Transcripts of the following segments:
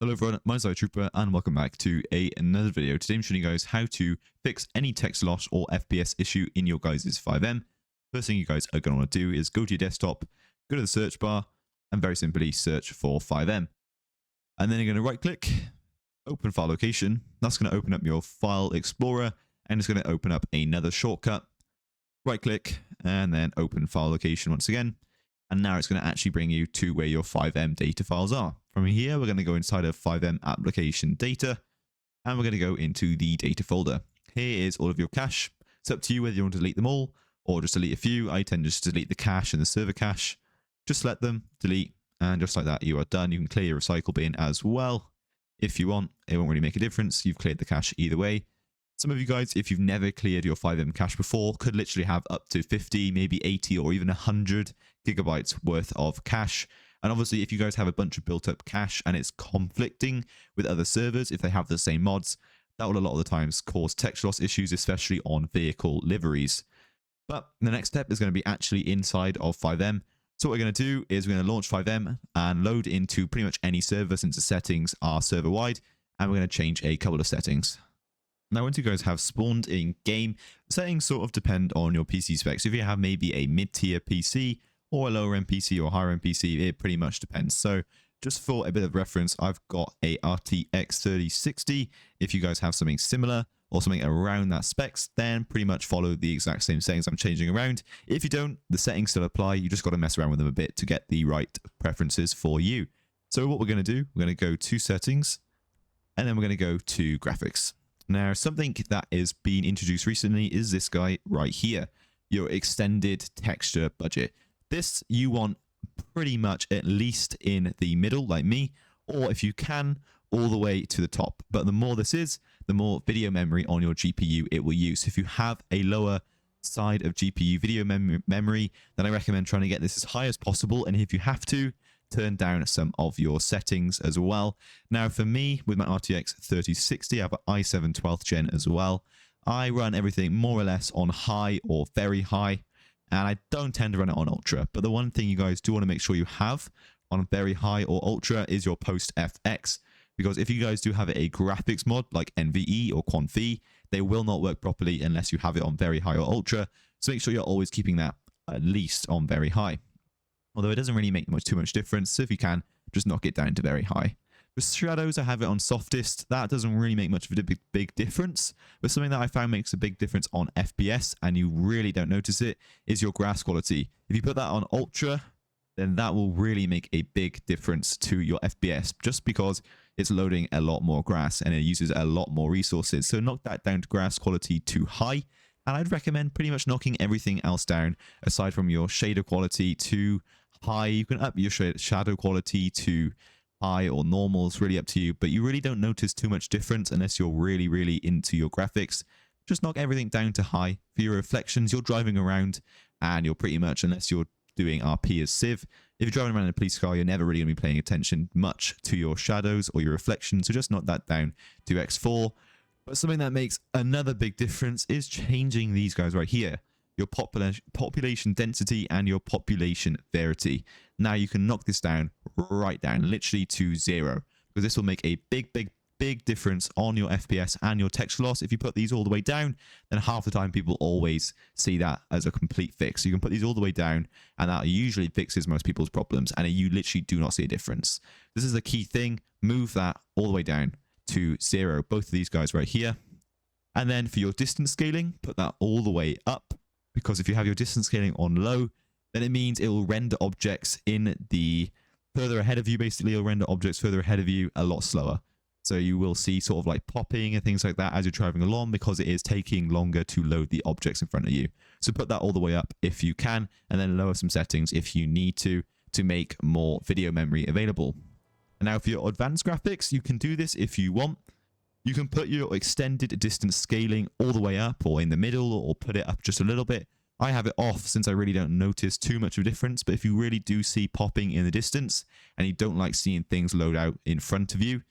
Hello everyone, my name is Trooper and welcome back to another video. Today I'm showing you guys how to fix any text loss or FPS issue in your guys' FiveM. First thing you guys are going to want to do is go to your desktop, go to the search bar, and very simply search for FiveM. And then you're going to right click, open file location. That's going to open up your file explorer and it's going to open up another shortcut. Right click and then open file location once again. And now it's going to actually bring you to where your FiveM data files are. From here, we're going to go inside of FiveM application data, and we're going to go into the data folder. Here is all of your cache. It's up to you whether you want to delete them all or just delete a few. I tend just to delete the cache and the server cache. Just select them, delete, and just like that, you are done. You can clear your recycle bin as well if you want. It won't really make a difference. You've cleared the cache either way. Some of you guys, if you've never cleared your FiveM cache before, could literally have up to 50, maybe 80 or even 100 gigabytes worth of cache. And obviously, if you guys have a bunch of built up cache and it's conflicting with other servers, if they have the same mods, that will a lot of the times cause text loss issues, especially on vehicle liveries. But the next step is going to be actually inside of FiveM. So what we're going to do is we're going to launch FiveM and load into pretty much any server since the settings are server wide. And we're going to change a couple of settings. Now, once you guys have spawned in game, settings sort of depend on your PC specs. If you have maybe a mid-tier PC or a lower end PC or higher end PC, it pretty much depends. So just for a bit of reference, I've got a RTX 3060. If you guys have something similar or something around that specs, then pretty much follow the exact same settings I'm changing around. If you don't, the settings still apply. You just got to mess around with them a bit to get the right preferences for you. So what we're going to do, we're going to go to settings and then we're going to go to graphics. Now, something that is being introduced recently is this guy right here, your extended texture budget. This you want pretty much at least in the middle, like me, or if you can, all the way to the top. But the more this is, the more video memory on your GPU it will use. If you have a lower side of GPU video memory, then I recommend trying to get this as high as possible. And if you have to, turn down some of your settings as well. Now for me, with my RTX 3060, I have an i7 12th gen as well. I run everything more or less on high or very high, and I don't tend to run it on ultra. But the one thing you guys do want to make sure you have on very high or ultra is your post FX, because if you guys do have a graphics mod like NVE or QuantV, they will not work properly unless you have it on very high or ultra. So make sure you're always keeping that at least on very high. Although it doesn't really make too much difference, so if you can, just knock it down to very high. With shadows, I have it on softest. That doesn't really make much of a big difference. But something that I found makes a big difference on FPS, and you really don't notice it, is your grass quality. If you put that on ultra, then that will really make a big difference to your FPS, just because it's loading a lot more grass and it uses a lot more resources. So knock that down to grass quality to high. And I'd recommend pretty much knocking everything else down, aside from your shader quality to high. You can up your shadow quality to high or normal. It's really up to you, but you really don't notice too much difference unless you're really into your graphics. Just knock everything down to high. For your reflections, you're driving around and you're pretty much, unless you're doing RP as Civ, if you're driving around in a police car, you're never really going to be paying attention much to your shadows or your reflections. So just knock that down to X4. But something that makes another big difference is changing these guys right here. Your population density and your population verity. Now you can knock this down, right down, literally to 0, because this will make a big difference on your FPS and your texture loss. If you put these all the way down, then half the time people always see that as a complete fix. So you can put these all the way down, and that usually fixes most people's problems, and you literally do not see a difference. This is a key thing. Move that all the way down to 0, both of these guys right here. And then for your distance scaling, put that all the way up, because if you have your distance scaling on low, then it means it will render objects in the further ahead of you. Basically, it'll render objects further ahead of you a lot slower. So you will see sort of like popping and things like that as you're driving along, because it is taking longer to load the objects in front of you. So put that all the way up if you can, and then lower some settings if you need to make more video memory available. And now for your advanced graphics, you can do this if you want. You can put your extended distance scaling all the way up or in the middle, or put it up just a little bit. I have it off since I really don't notice too much of a difference. But if you really do see popping in the distance and you don't like seeing things load out in front of you,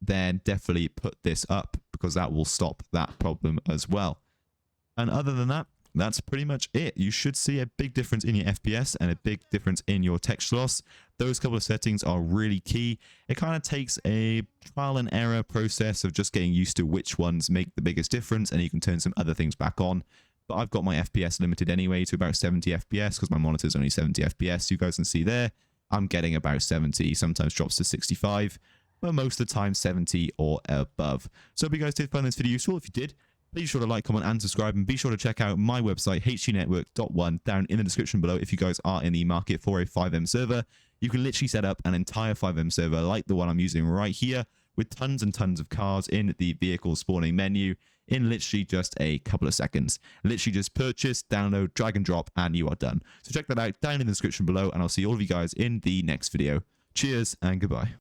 then definitely put this up, because that will stop that problem as well. And other than that, that's pretty much it. You should see a big difference in your FPS and a big difference in your texture loss. Those couple of settings are really key. It kind of takes a trial and error process of just getting used to which ones make the biggest difference, and you can turn some other things back on. But I've got my FPS limited anyway to about 70 FPS because my monitor is only 70 FPS. You guys can see there, I'm getting about 70, sometimes drops to 65, but most of the time 70 or above. So I hope you guys did find this video useful. If you did, please be sure to like, comment, and subscribe, and be sure to check out my website, htnetwork.1, down in the description below if you guys are in the market for a FiveM server. You can literally set up an entire FiveM server like the one I'm using right here, with tons and tons of cars in the vehicle spawning menu in literally just a couple of seconds. Literally just purchase, download, drag and drop, and you are done. So check that out down in the description below, and I'll see all of you guys in the next video. Cheers and goodbye.